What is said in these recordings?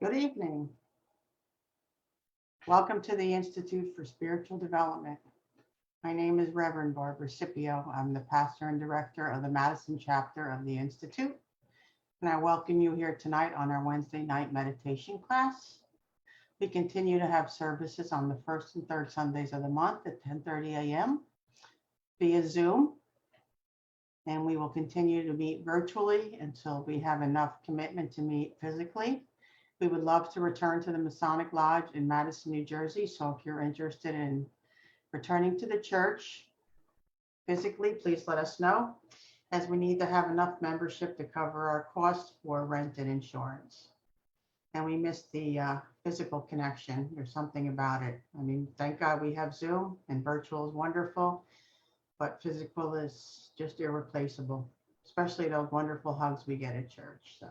Good evening. Welcome to the Institute for Spiritual Development. My name is Reverend Barbara Scipio. I'm the pastor and director of the Madison chapter of the Institute, and I welcome you here tonight on our Wednesday night meditation class. We continue to have services on the first and third Sundays of the month at 10:30 a.m. via Zoom, and we will continue to meet virtually until we have enough commitment to meet physically. We would love to return to the Masonic Lodge in Madison, New Jersey. So if you're interested in returning to the church physically, please let us know, as we need to have enough membership to cover our costs for rent and insurance. And we missed the physical connection. There's something about it. I mean, thank God we have Zoom, and virtual is wonderful, but physical is just irreplaceable, especially those wonderful hugs we get at church.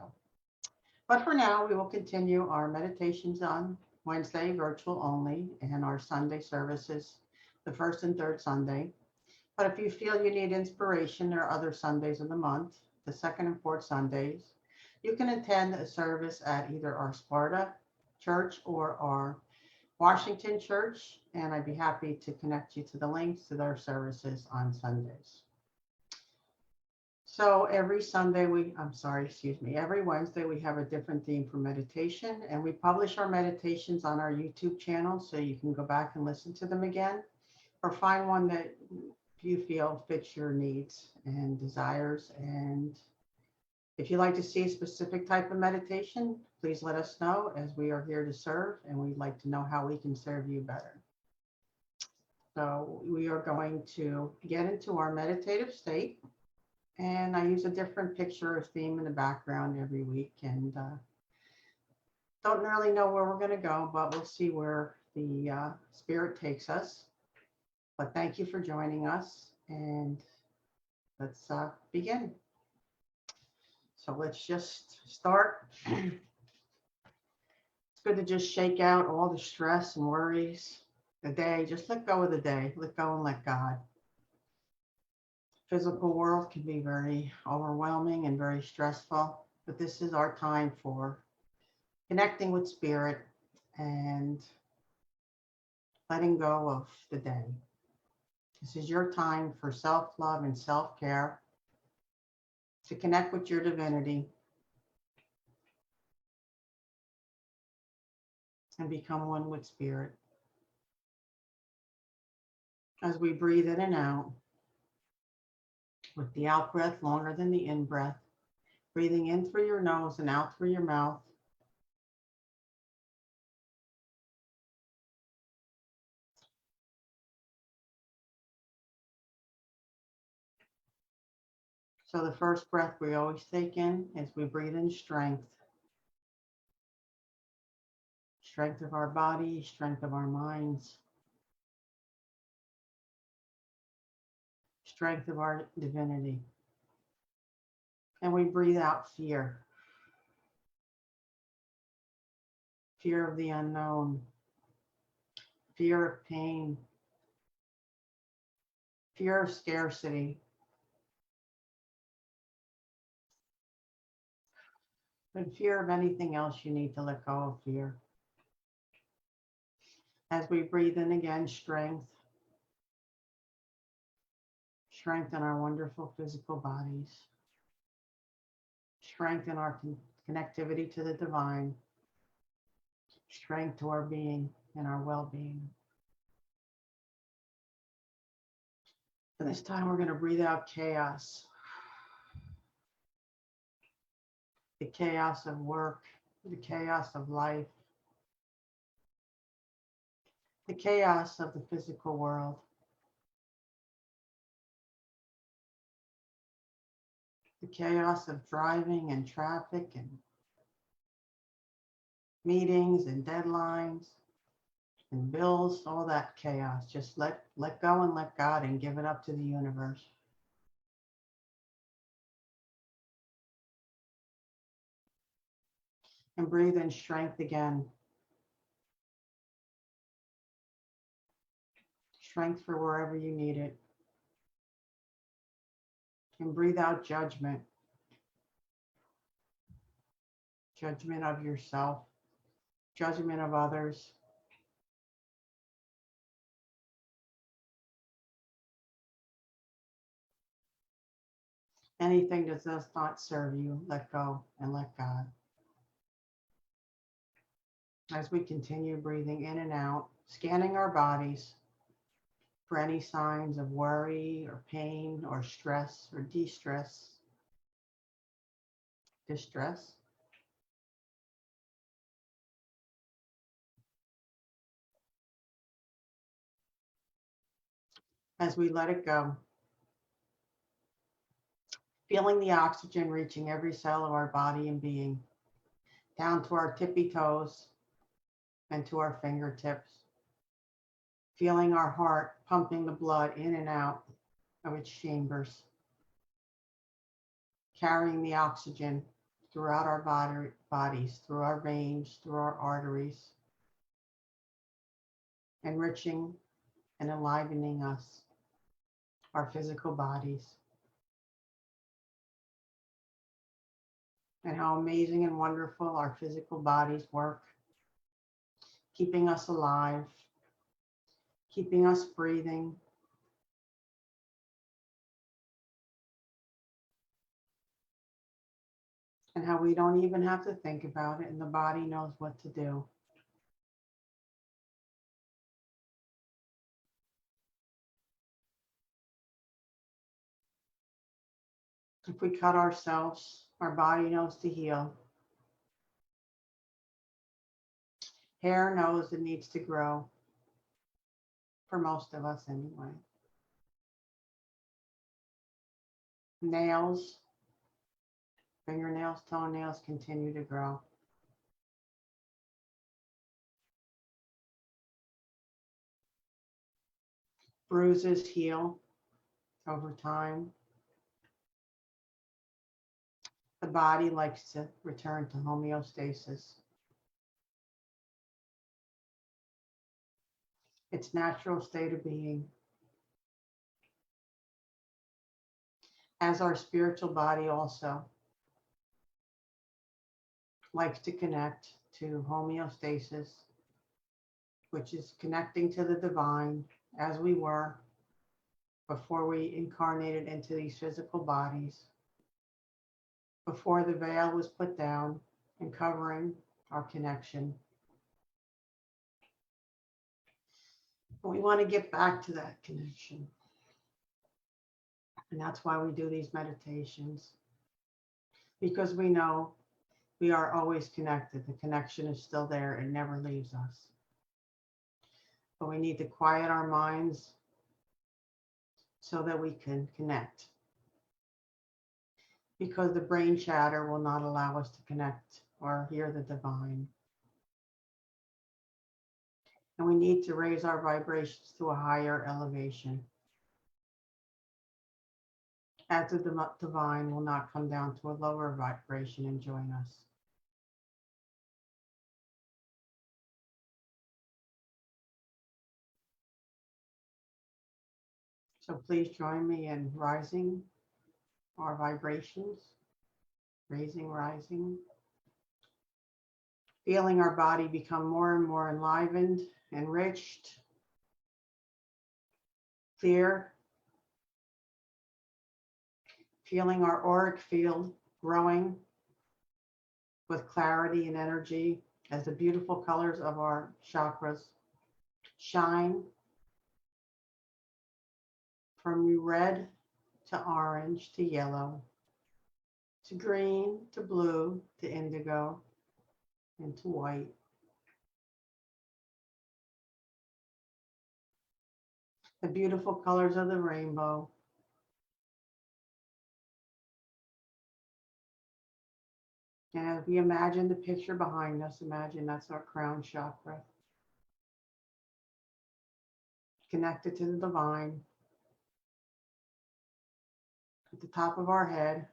But for now, we will continue our meditations on Wednesday, virtual only, and our Sunday services, the first and third Sunday. But if you feel you need inspiration, there are other Sundays of the month, the second and fourth Sundays. You can attend a service at either our Sparta church or our Washington church, and I'd be happy to connect you to the links to their services on Sundays. So every Wednesday we have a different theme for meditation, and we publish our meditations on our YouTube channel, so you can go back and listen to them again, or find one that you feel fits your needs and desires. And if you'd like to see a specific type of meditation, please let us know, as we are here to serve, and we'd like to know how we can serve you better. So we are going to get into our meditative state. And I use a different picture or theme in the background every week, and don't really know where we're going to go, but we'll see where the spirit takes us. But thank you for joining us, and let's begin. So let's just start. It's good to just shake out all the stress and worries. The day, just let go of the day. Let go and let God. Physical world can be very overwhelming and very stressful, but this is our time for connecting with spirit and letting go of the day. This is your time for self-love and self-care, to connect with your divinity and become one with spirit. As we breathe in and out, with the out breath longer than the in breath, breathing in through your nose and out through your mouth. So the first breath we always take in is we breathe in strength. Strength of our body, strength of our minds, strength of our divinity. And we breathe out fear. Fear of the unknown, fear of pain, fear of scarcity, and fear of anything else you need to let go of fear. As we breathe in again, strength. Strength in our wonderful physical bodies. Strength in our connectivity to the divine. Strength to our being and our well-being. And this time we're going to breathe out chaos. The chaos of work, the chaos of life, the chaos of the physical world. The chaos of driving and traffic and meetings and deadlines and bills, all that chaos. Just let go and let God, and give it up to the universe. And breathe in strength again. Strength for wherever you need it. And breathe out judgment. Judgment of yourself, judgment of others, anything that does not serve you, let go and let God. As we continue breathing in and out, scanning our bodies for any signs of worry or pain or stress or distress. As we let it go, feeling the oxygen reaching every cell of our body and being, down to our tippy toes and to our fingertips, feeling our heart pumping the blood in and out of its chambers, carrying the oxygen throughout our bodies, through our veins, through our arteries, enriching and enlivening us, our physical bodies. And how amazing and wonderful our physical bodies work, keeping us alive, keeping us breathing. And how we don't even have to think about it, and the body knows what to do. If we cut ourselves, our body knows to heal. Hair knows it needs to grow, for most of us anyway. Nails, fingernails, toenails continue to grow. Bruises heal over time. The body likes to return to homeostasis. Its natural state of being. As our spiritual body also likes to connect to homeostasis, which is connecting to the divine as we were before we incarnated into these physical bodies, before the veil was put down and covering our connection. We want to get back to that connection. And that's why we do these meditations, because we know we are always connected. The connection is still there. It never leaves us. But we need to quiet our minds so that we can connect. Because the brain chatter will not allow us to connect or hear the divine. And we need to raise our vibrations to a higher elevation, as the divine will not come down to a lower vibration and join us. So please join me in rising our vibrations, raising, rising, feeling our body become more and more enlivened, enriched, clear, feeling our auric field growing with clarity and energy as the beautiful colors of our chakras shine from red to orange to yellow to green to blue to indigo and to white. The beautiful colors of the rainbow. And as we imagine the picture behind us, imagine that's our crown chakra. Connected to the divine. At the top of our head,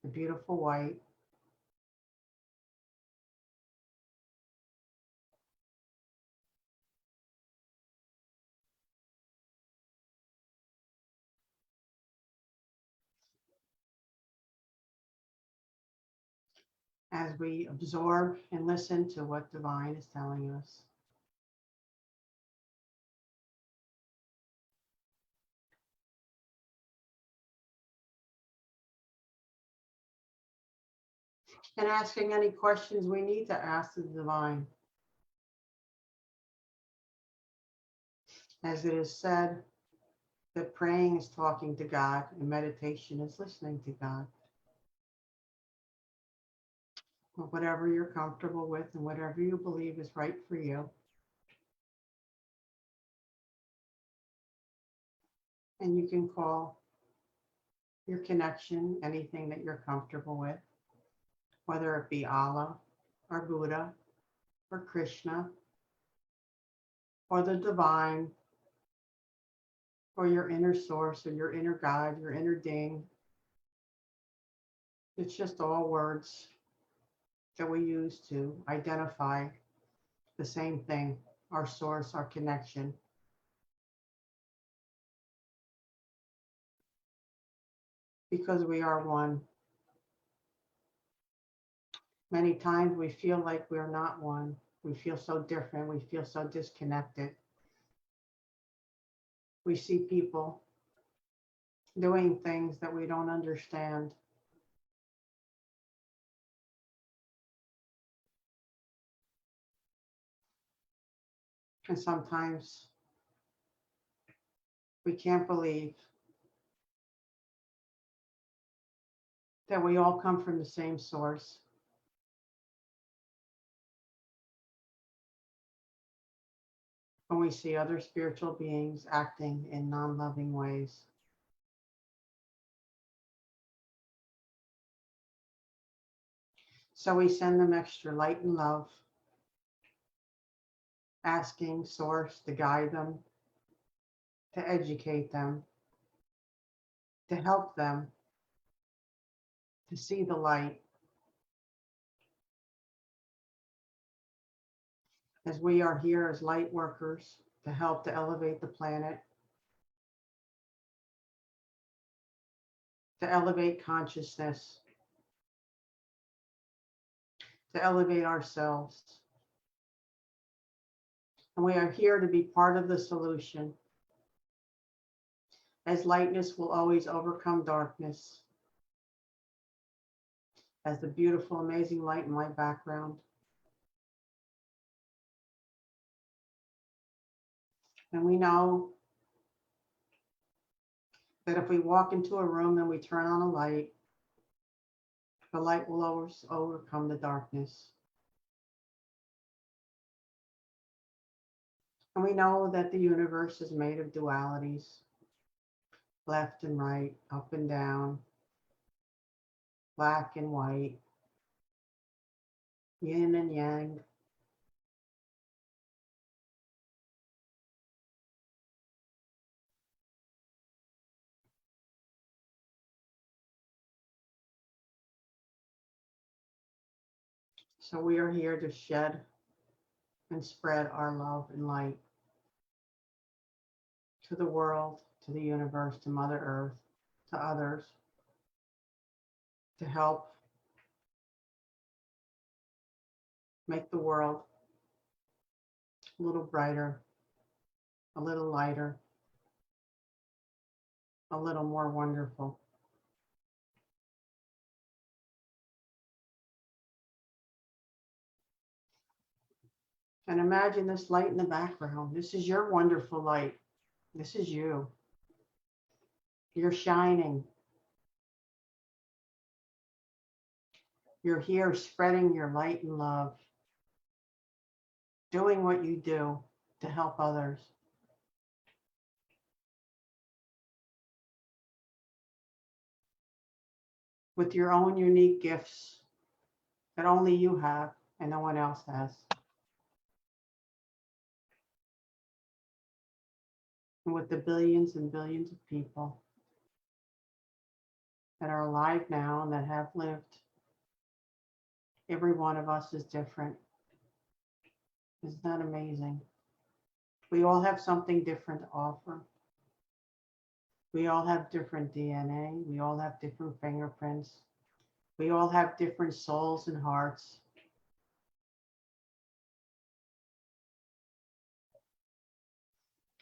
the beautiful white. as we absorb and listen to what divine is telling us. And asking any questions we need to ask the divine. As it is said, that praying is talking to God and meditation is listening to God. Whatever you're comfortable with and whatever you believe is right for you. And you can call your connection anything that you're comfortable with, whether it be Allah or Buddha or Krishna or the divine or your inner source or your inner guide, your inner ding. It's just all words that we use to identify the same thing, our source, our connection. Because we are one. Many times we feel like we're not one. We feel so different. We feel so disconnected. We see people doing things that we don't understand. And sometimes we can't believe that we all come from the same source. When we see other spiritual beings acting in non-loving ways. So we send them extra light and love, asking Source to guide them, to educate them, to help them, to see the light. As we are here as light workers to help to elevate the planet, to elevate consciousness, to elevate ourselves. And we are here to be part of the solution, as lightness will always overcome darkness, as the beautiful, amazing light in my background. And we know that if we walk into a room and we turn on a light, the light will always overcome the darkness. And we know that the universe is made of dualities, left and right, up and down, black and white, yin and yang. So we are here to shed and spread our love and light to the world, to the universe, to Mother Earth, to others, to help make the world a little brighter, a little lighter, a little more wonderful. And imagine this light in the background. This is your wonderful light. This is you. You're shining. You're here spreading your light and love, doing what you do to help others. With your own unique gifts that only you have and no one else has. And with the billions and billions of people that are alive now and that have lived, every one of us is different. Isn't that amazing? We all have something different to offer. We all have different DNA. We all have different fingerprints. We all have different souls and hearts.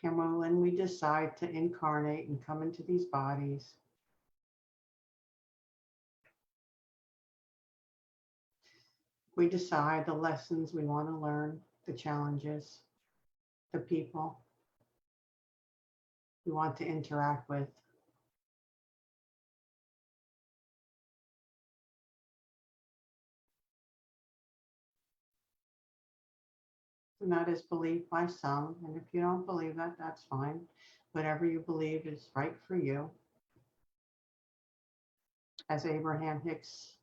And when we decide to incarnate and come into these bodies, we decide the lessons we want to learn, the challenges, the people we want to interact with. And that is believed by some. And if you don't believe that, that's fine. Whatever you believe is right for you. As Abraham Hicks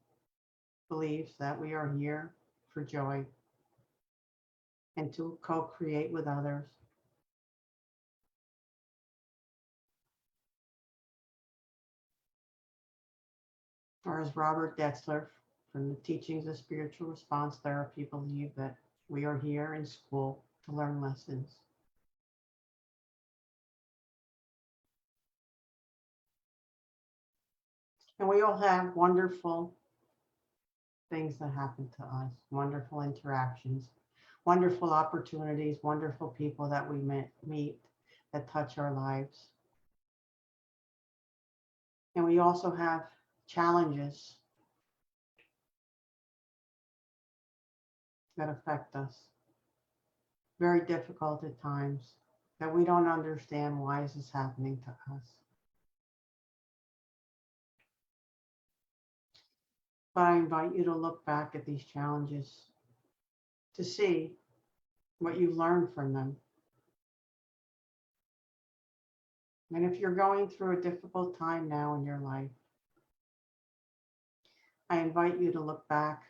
believes that we are here for joy and to co-create with others. Or as Robert Detzler from the Teachings of Spiritual Response Therapy believe that we are here in school to learn lessons. And we all have wonderful things that happen to us, wonderful interactions, wonderful opportunities, wonderful people that we meet that touch our lives. And we also have challenges that affect us. Very difficult at times that we don't understand why is this happening to us. But I invite you to look back at these challenges to see what you've learned from them. And if you're going through a difficult time now in your life, I invite you to look back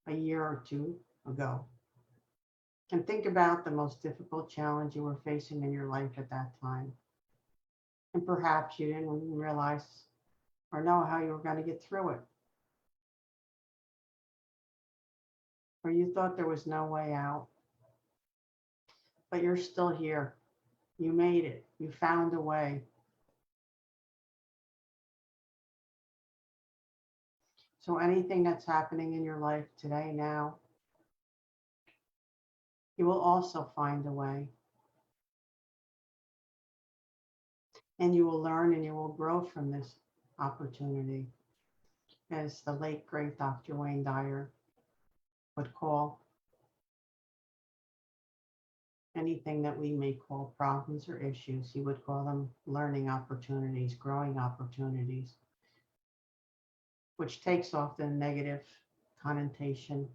a year or two ago and think about the most difficult challenge you were facing in your life at that time. And perhaps you didn't realize or know how you were going to get through it. Or you thought there was no way out. But you're still here. You made it. You found a way. So anything that's happening in your life today, now, you will also find a way. And you will learn and you will grow from this opportunity. As the late, great Dr. Wayne Dyer would call anything that we may call problems or issues, he would call them learning opportunities, growing opportunities, which takes off the negative connotation.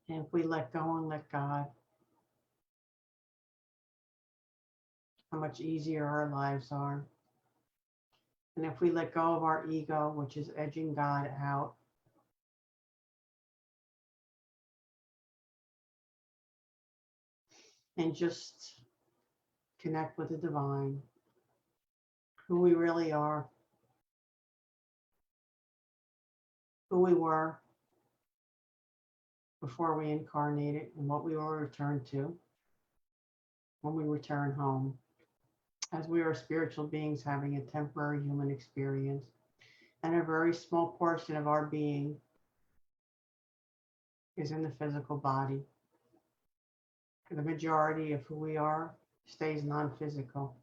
And if we let go and let God, how much easier our lives are. And if we let go of our ego, which is edging God out, and just connect with the divine, who we really are, who we were before we incarnated, and what we will return to when we return home, as we are spiritual beings having a temporary human experience, and a very small portion of our being is in the physical body. The majority of who we are stays non-physical,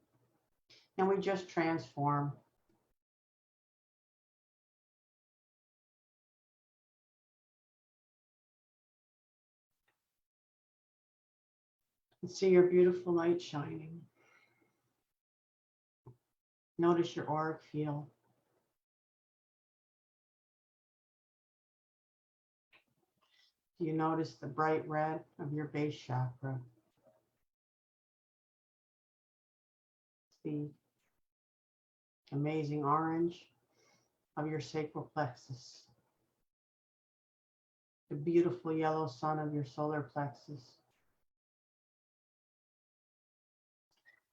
and we just transform. And see your beautiful light shining. Notice your auric field. Do you notice the bright red of your base chakra? The amazing orange of your sacral plexus. The beautiful yellow sun of your solar plexus.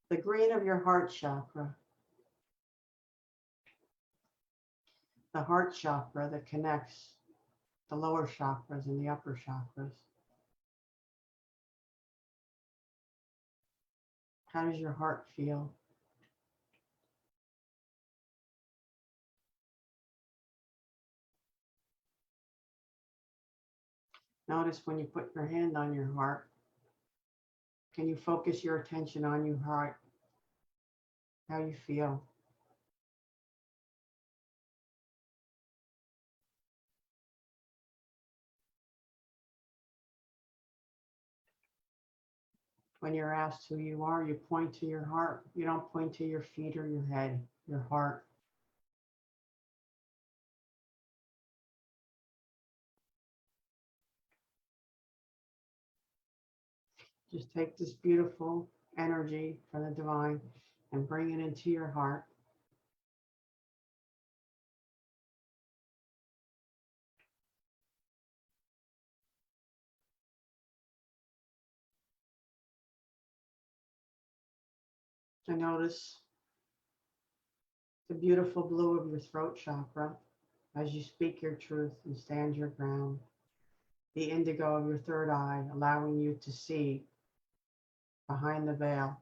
The green of your heart chakra. The heart chakra that connects the lower chakras and the upper chakras. How does your heart feel? Notice when you put your hand on your heart, can you focus your attention on your heart? How you feel? When you're asked who you are, you point to your heart. You don't point to your feet or your head, your heart. Just take this beautiful energy from the divine and bring it into your heart. And notice the beautiful blue of your throat chakra as you speak your truth and stand your ground. The indigo of your third eye, allowing you to see behind the veil.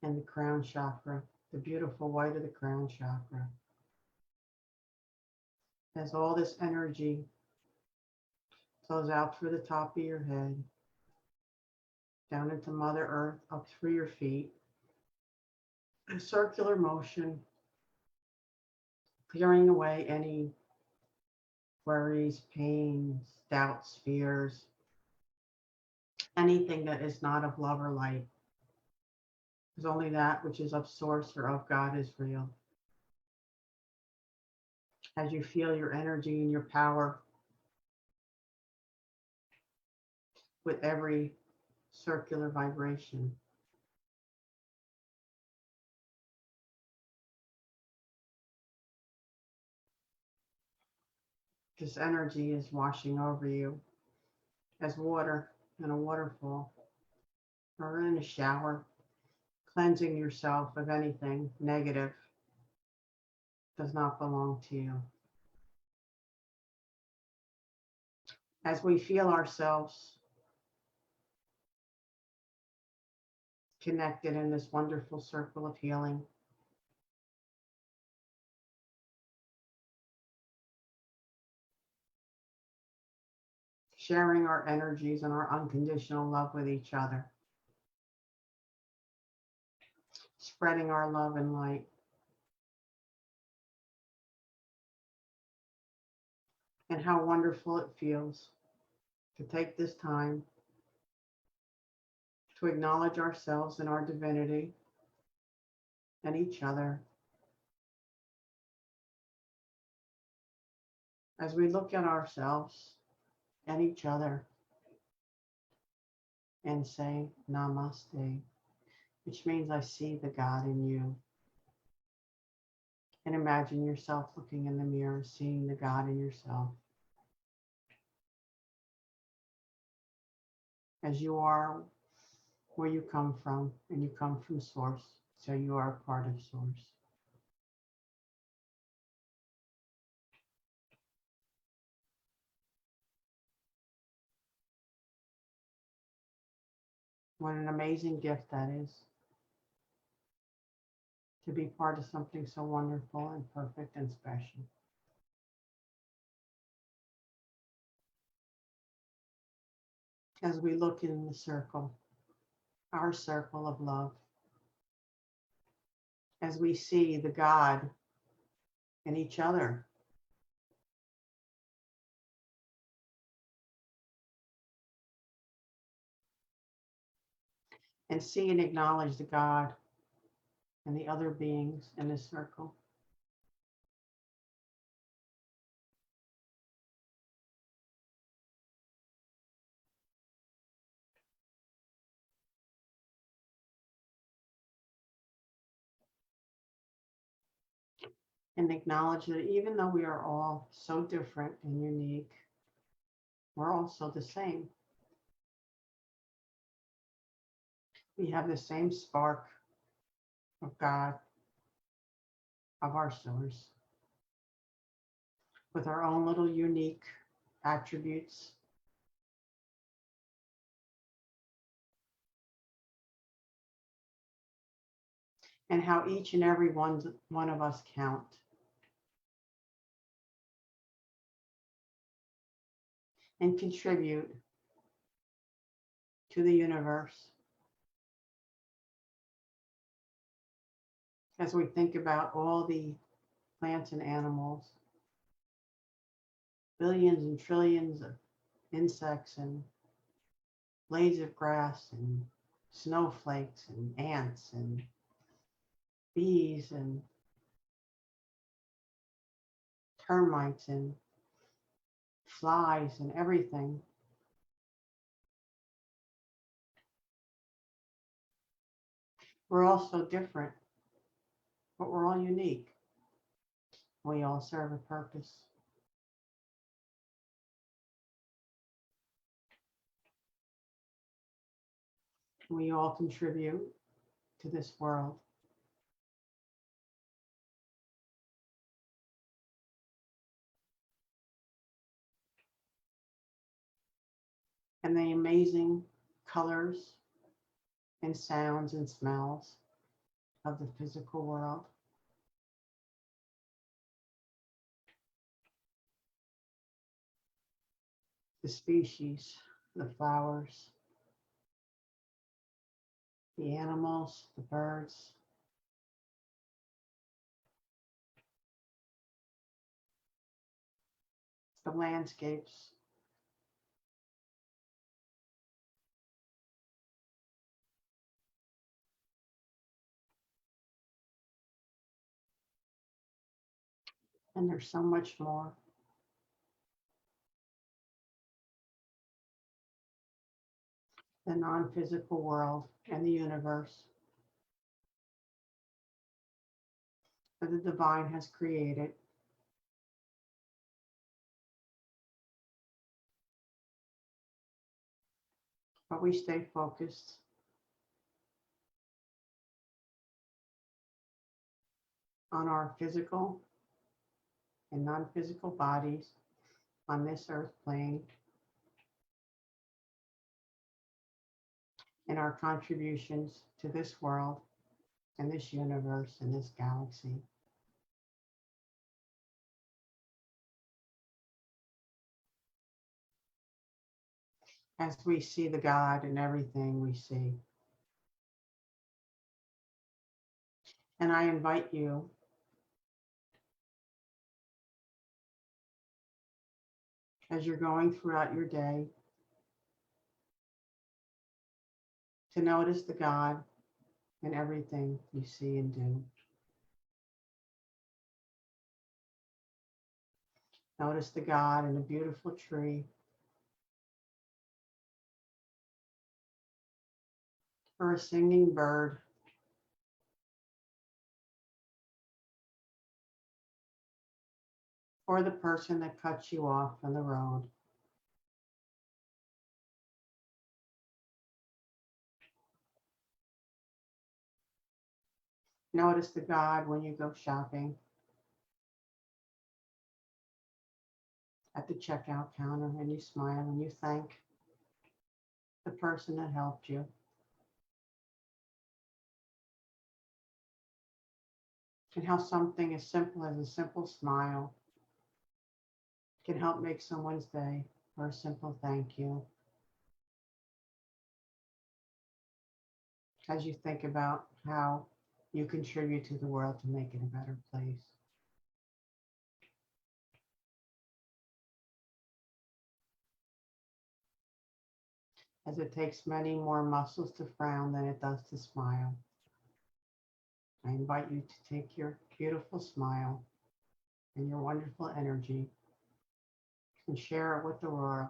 And the crown chakra, the beautiful white of the crown chakra. As all this energy flows out through the top of your head, down into Mother Earth, up through your feet, a circular motion, clearing away any worries, pains, doubts, fears, anything that is not of love or light. Because only that which is of source or of God is real. As you feel your energy and your power with every circular vibration, this energy is washing over you as water in a waterfall or in a shower, cleansing yourself of anything negative does not belong to you. As we feel ourselves connected in this wonderful circle of healing, sharing our energies and our unconditional love with each other, spreading our love and light. And how wonderful it feels to take this time to acknowledge ourselves and our divinity and each other. As we look at ourselves and each other and say namaste, which means I see the God in you. And imagine yourself looking in the mirror, seeing the God in yourself. As you are where you come from, and you come from source, so you are a part of source. What an amazing gift that is, to be part of something so wonderful and perfect and special. As we look in the circle, our circle of love, as we see the God in each other, and see and acknowledge the God and the other beings in this circle. And acknowledge that even though we are all so different and unique, we're also the same. We have the same spark of God, of our source, with our own little unique attributes, and how each and every one of us count. And contribute to the universe. As we think about all the plants and animals, billions and trillions of insects and blades of grass and snowflakes and ants and bees and termites and flies and everything. We're all so different, but we're all unique. We all serve a purpose. We all contribute to this world. And the amazing colors and sounds and smells of the physical world. The species, the flowers, the animals, the birds, the landscapes, and there's so much more. The non-physical world and the universe that the divine has created. But we stay focused on our physical and non-physical bodies on this earth plane, and our contributions to this world and this universe and this galaxy. As we see the God in everything we see. And I invite you as you're going throughout your day to notice the God in everything you see and do. Notice the God in a beautiful tree, or a singing bird, or the person that cuts you off on the road. Notice the God when you go shopping, at the checkout counter, and you smile and you thank the person that helped you. And how something as simple as a simple smile can help make someone's day, or a simple thank you. As you think about how you contribute to the world to make it a better place. As it takes many more muscles to frown than it does to smile, I invite you to take your beautiful smile and your wonderful energy and share it with the world,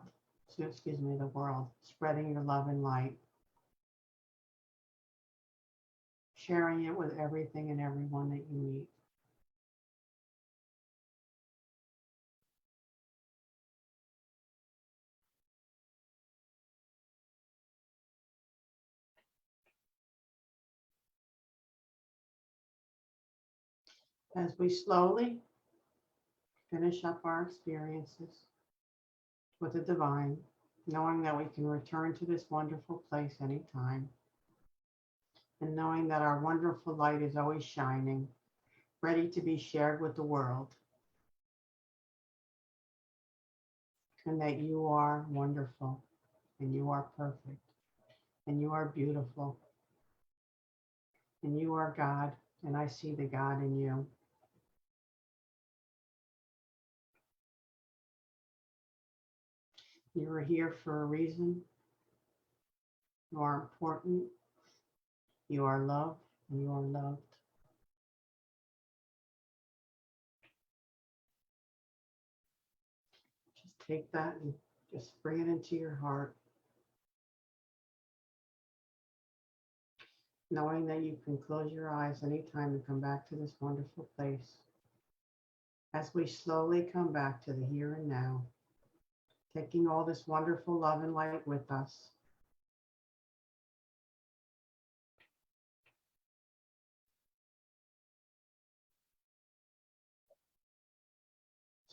the world, spreading your love and light, sharing it with everything and everyone that you meet. As we slowly finish up our experiences with the divine, knowing that we can return to this wonderful place anytime, and knowing that our wonderful light is always shining, ready to be shared with the world, and that you are wonderful, and you are perfect, and you are beautiful, and you are God, and I see the God in you. You are here for a reason. You are important. You are loved, and you are loved. Just take that and just bring it into your heart, knowing that you can close your eyes anytime and come back to this wonderful place. As we slowly come back to the here and now, taking all this wonderful love and light with us.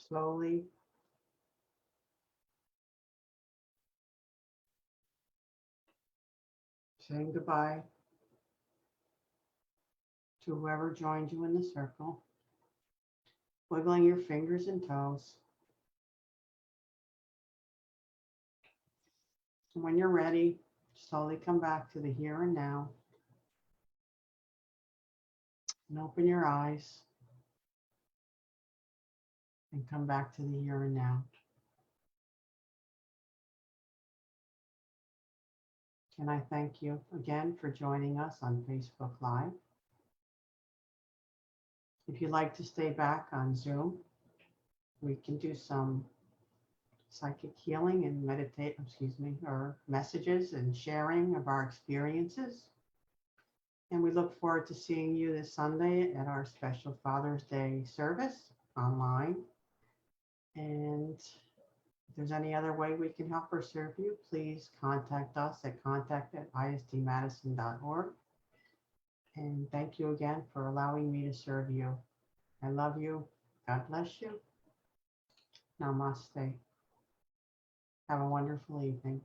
Slowly saying goodbye to whoever joined you in the circle, wiggling your fingers and toes. And when you're ready, slowly come back to the here and now and open your eyes and come back to the here and now. And I thank you again for joining us on Facebook Live. If you'd like to stay back on Zoom, we can do some psychic healing and or messages and sharing of our experiences. And we look forward to seeing you this Sunday at our special Father's Day service online. And if there's any other way we can help or serve you, please contact us at contact@istmadison.org. And thank you again for allowing me to serve you. I love you. God bless you. Namaste. Have a wonderful evening.